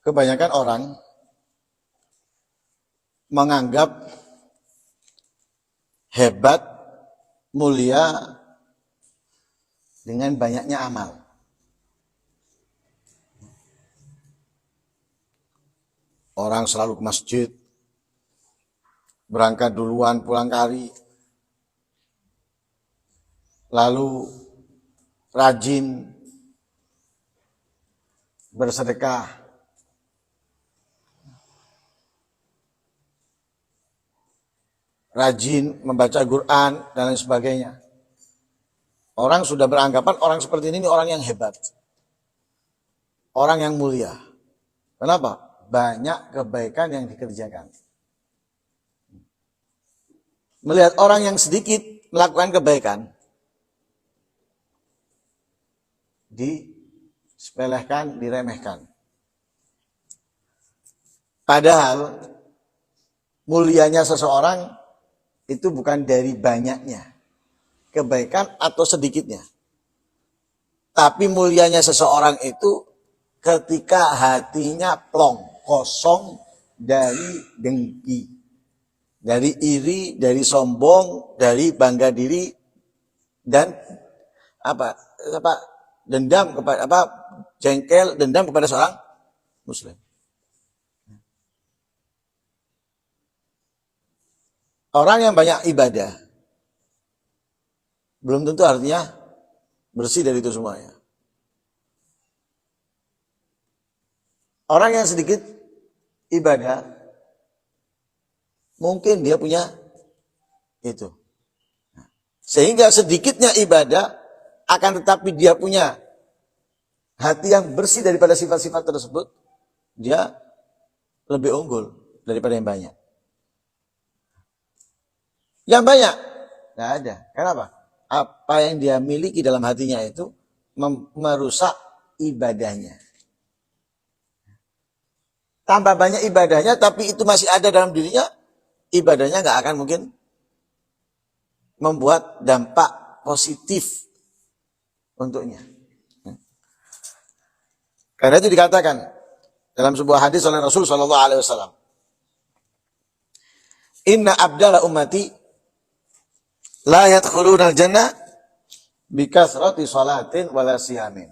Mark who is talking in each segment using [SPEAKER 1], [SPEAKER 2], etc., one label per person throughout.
[SPEAKER 1] kebanyakan orang menganggap hebat, mulia dengan banyaknya amal. Orang selalu ke masjid, berangkat duluan pulang kali, lalu rajin bersedekah, rajin membaca Quran dan lain sebagainya. Orang sudah beranggapan orang seperti ini orang yang hebat, orang yang mulia. Kenapa? Banyak kebaikan yang dikerjakan. Melihat orang yang sedikit melakukan kebaikan, disepelekan, diremehkan. Padahal mulianya seseorang itu bukan dari banyaknya kebaikan atau sedikitnya. Tapi mulianya seseorang itu ketika hatinya plong, kosong dari dengki, dari iri, dari sombong, dari bangga diri, dan dendam kepada jengkel, dendam kepada seorang muslim. Orang yang banyak ibadah belum tentu artinya bersih dari itu semuanya. Orang yang sedikit ibadah, mungkin dia punya itu. Sehingga sedikitnya ibadah, akan tetapi dia punya hati yang bersih daripada sifat-sifat tersebut, dia lebih unggul daripada yang banyak. Yang banyak, nggak ada. Kenapa? Apa yang dia miliki dalam hatinya itu merusak ibadahnya. Tambah banyak ibadahnya, tapi itu masih ada dalam dirinya, ibadahnya nggak akan mungkin membuat dampak positif untuknya. Karena itu dikatakan dalam sebuah hadis oleh Rasul Shallallahu Alaihi Wasallam, Inna abdala ummati la yadkhuluna al-jannah bikasrati salatin wala siyamin.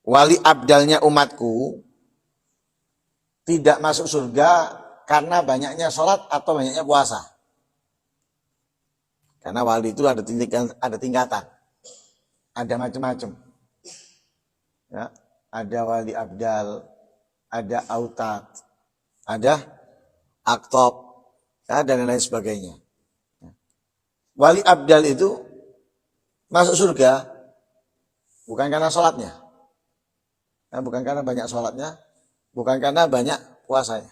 [SPEAKER 1] Wali abdalnya umatku tidak masuk surga karena banyaknya sholat atau banyaknya puasa. Karena wali itu ada tingkatan, ada macam-macam. Ya, ada wali abdal, ada autat, ada aktop, ya, dan lain sebagainya. Wali abdal itu masuk surga bukan karena sholatnya, bukan karena banyak sholatnya, bukan karena banyak puasanya.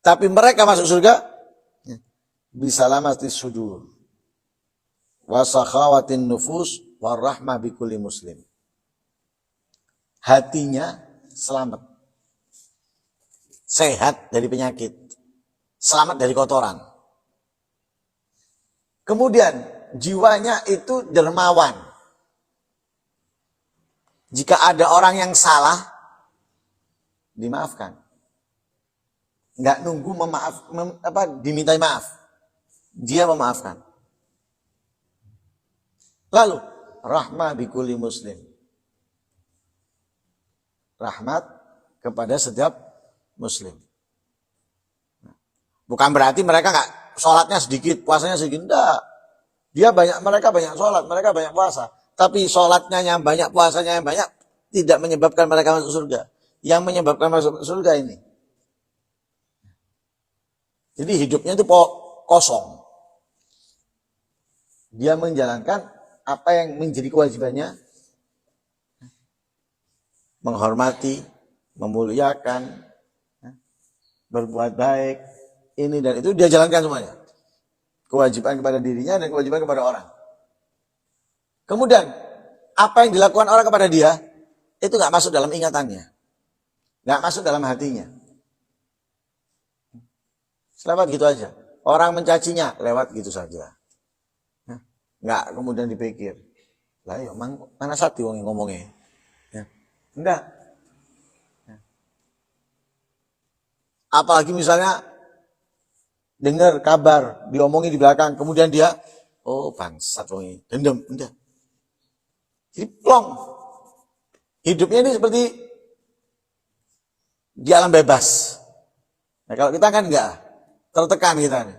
[SPEAKER 1] Tapi mereka masuk surga bisalamatis sudur wa sakhawatin nufus warahmah bikulli muslim. Hatinya selamat, sehat dari penyakit, selamat dari kotoran. Kemudian jiwanya itu dermawan. Jika ada orang yang salah, dimaafkan. Nggak nunggu dimintai maaf. Dia memaafkan. Lalu, rahmah bikulli muslim. Rahmat kepada setiap muslim. Bukan berarti mereka nggak sholatnya sedikit, puasanya sedikit. Enggak. Mereka banyak sholat, mereka banyak puasa. Tapi sholatnya yang banyak, puasanya yang banyak, tidak menyebabkan mereka masuk surga. Yang menyebabkan masuk surga ini. Jadi hidupnya itu kosong. Dia menjalankan apa yang menjadi kewajibannya. Menghormati, memuliakan, berbuat baik, ini dan itu dia jalankan semuanya. Kewajiban kepada dirinya dan kewajiban kepada orang. Kemudian, apa yang dilakukan orang kepada dia, itu gak masuk dalam ingatannya. Gak masuk dalam hatinya. Lewat gitu aja. Orang mencacinya, lewat gitu saja. Gak kemudian dipikir. Lah ya, mana sati wong ngomongnya. Ya. Enggak. Apalagi misalnya dengar kabar, diomongin di belakang, kemudian dia, oh bangsat wong ini, dendam, enggak. Jadi plong. Hidupnya ini seperti di alam bebas. Nah, kalau kita kan enggak, tertekan kita nih.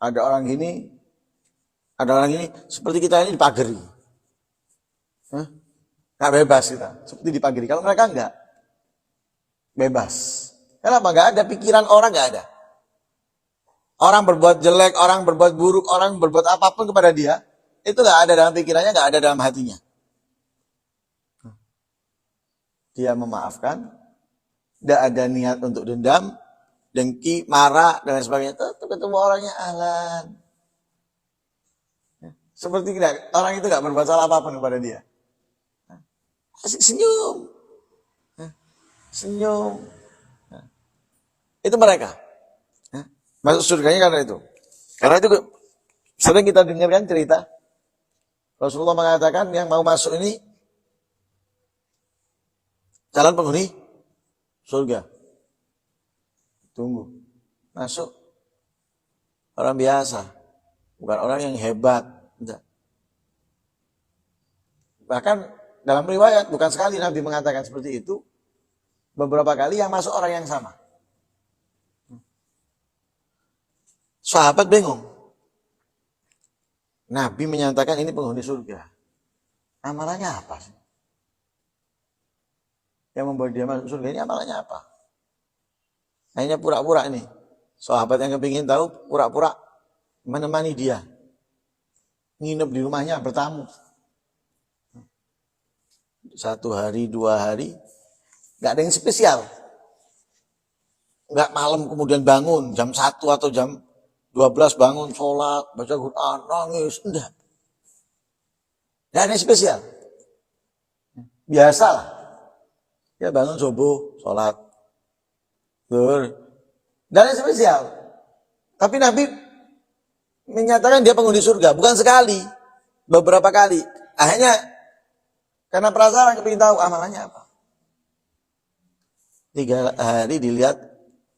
[SPEAKER 1] Ada orang gini, seperti kita ini dipagari. Enggak bebas kita, seperti dipagari. Kalau mereka enggak, bebas. Kenapa? Enggak ada pikiran orang, enggak ada. Orang berbuat jelek, orang berbuat buruk, orang berbuat apapun kepada dia, itu enggak ada dalam pikirannya, enggak ada dalam hatinya. Dia memaafkan, tidak ada niat untuk dendam, dengki, marah, dan lain sebagainya. Tetap ketemu orangnya ahlan. Seperti orang itu nggak berbuat salah apapun kepada dia. Asik senyum. Senyum. Itu mereka. Masuk surganya karena itu. Karena itu sering kita dengarkan cerita. Rasulullah mengatakan yang mau masuk ini calon penghuni surga. Tunggu. Masuk. Orang biasa. Bukan orang yang hebat. Tidak. Bahkan dalam riwayat, bukan sekali Nabi mengatakan seperti itu. Beberapa kali yang masuk orang yang sama. Sahabat bingung. Nabi menyatakan ini penghuni surga. Amalannya apa sih? Yang membuat dia masuk surga ini amalannya apa? Hanya pura-pura ini. Sahabat yang kepingin tahu, pura-pura menemani dia. Nginep di rumahnya, bertamu. 1 hari, 2 hari. Gak ada yang spesial. Gak malam kemudian bangun, jam 1 atau jam 12 bangun, sholat, baca Quran, nangis. Enggak. Gak ada yang spesial. Biasa lah. Ya bangun subuh, sholat. Dan yang spesial. Tapi Nabi menyatakan dia penghuni surga. Bukan sekali. Beberapa kali. Akhirnya karena penasaran kepingin tahu amalannya apa. 3 hari dilihat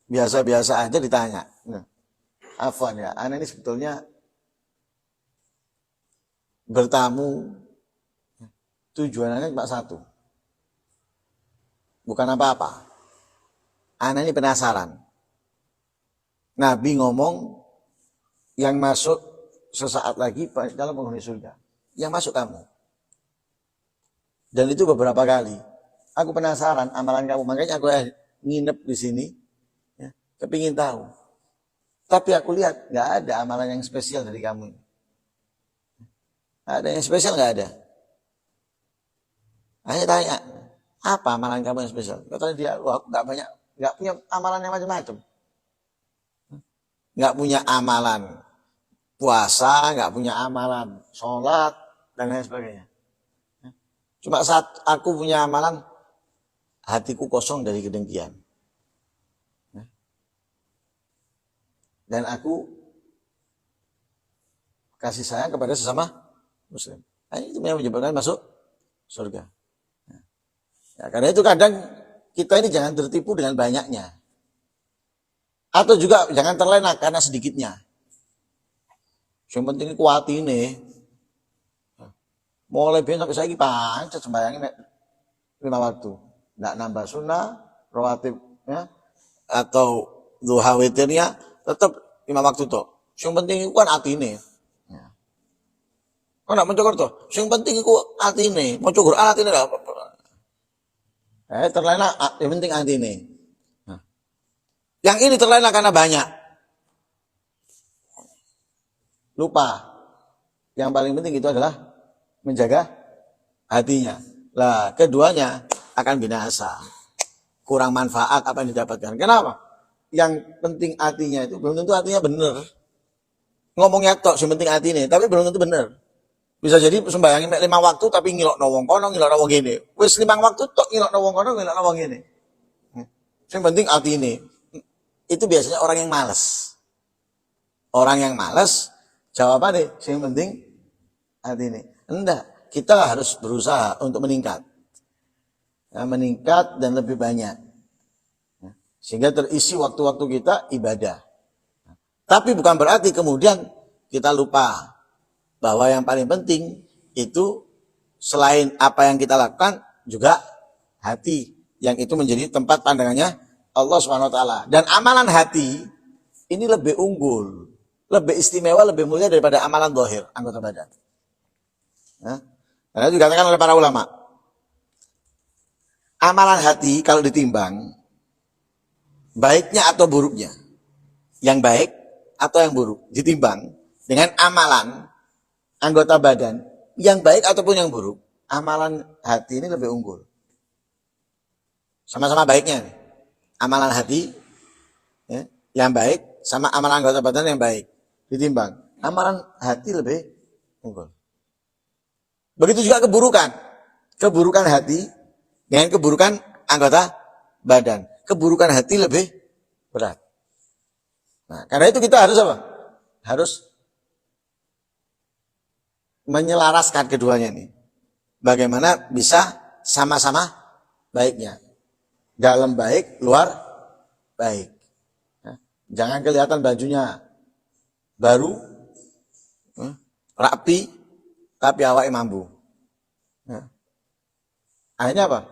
[SPEAKER 1] biasa-biasa aja ditanya. Afwan ya, anak ini sebetulnya bertamu tujuannya cuma satu. Bukan apa-apa. Anak ini penasaran. Nabi ngomong yang masuk sesaat lagi dalam penghuni surga. Yang masuk kamu. Dan itu beberapa kali. Aku penasaran amalan kamu. Makanya aku nginep di sini. Ya, kepingin tahu. Tapi aku lihat nggak ada amalan yang spesial dari kamu. Ada yang spesial nggak ada. Hanya tanya. Apa amalan kamu yang spesial? Katanya dia, aku nggak punya amalan yang macam-macam. Nggak punya amalan puasa, nggak punya amalan sholat dan lain sebagainya. Cuma saat aku punya amalan, hatiku kosong dari kedengkian. Dan aku kasih sayang kepada sesama muslim. Nah, itu yang menyebabkan masuk surga. Ya, karena itu kadang kita ini jangan tertipu dengan banyaknya. Atau juga jangan terlena karena sedikitnya. Yang penting kuat ini. Mulai besok sampai saya ini pancet sembayangin 5 waktu. Nggak nambah sunnah, rawatib, ya, atau duha witirnya, tetap 5 waktu tuh. Yang penting itu kan hati ini. Ya. Kau nggak mencokor tuh. Yang penting itu hati ini. Mau cokor hati ini nggak apa-apa. Terlena, yang penting hati ini. Nah. Yang ini terlena karena banyak. Lupa. Yang paling penting itu adalah menjaga hatinya. Lah, keduanya akan binasa. Kurang manfaat apa yang didapatkan. Kenapa? Yang penting hatinya itu belum tentu hatinya benar. Ngomongnya tok, yang penting hati ini, tapi belum tentu benar. Bisa jadi sembayangin 5 waktu tapi ngilok wong kono, ngilok wong gini. Wis 5 waktu tok ngilok wong kono, ngilok wong gini. Yang penting hati ini. Itu biasanya orang yang malas. Orang yang malas jawabannya yang penting hati ini. Enggak, kita harus berusaha untuk meningkat. meningkat dan lebih banyak. Sehingga terisi waktu-waktu kita ibadah. Tapi bukan berarti kemudian kita lupa bahwa yang paling penting itu selain apa yang kita lakukan juga hati, yang itu menjadi tempat pandangannya Allah SWT. Dan amalan hati ini lebih unggul, lebih istimewa, lebih mulia daripada amalan zahir, anggota badan. Karena dikatakan oleh para ulama, amalan hati kalau ditimbang, baiknya atau buruknya, yang baik atau yang buruk, ditimbang dengan amalan anggota badan, yang baik ataupun yang buruk, amalan hati ini lebih unggul. Sama-sama baiknya nih. Amalan hati ya, yang baik sama amalan anggota badan yang baik ditimbang, amalan hati lebih unggul. Begitu juga keburukan hati dengan keburukan anggota badan, keburukan hati lebih berat. Nah, karena itu kita harus apa? Harus menyelaraskan keduanya ini. Bagaimana bisa sama-sama baiknya. Dalam baik, luar baik. Jangan kelihatan bajunya baru, rapi, tapi awake mambu. Akhirnya apa?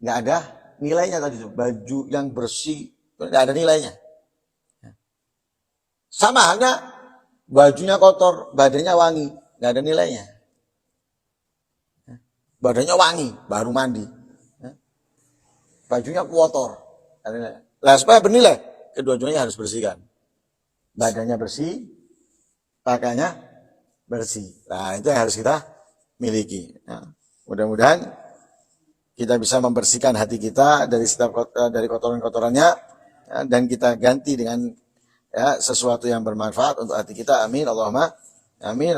[SPEAKER 1] Nggak ada nilainya tadi itu. Baju yang bersih, nggak ada nilainya. Sama halnya bajunya kotor, badannya wangi, nggak ada nilainya. Badannya wangi, baru mandi. Bajunya kotor. Nah, supaya bernilai, kedua-duanya harus bersihkan. Badannya bersih, pakaiannya bersih. Nah, itu yang harus kita miliki. Nah, mudah-mudahan kita bisa membersihkan hati kita dari setiap dari kotoran-kotorannya, ya, dan kita ganti dengan sesuatu yang bermanfaat untuk hati kita. Amin. Allahumma amin.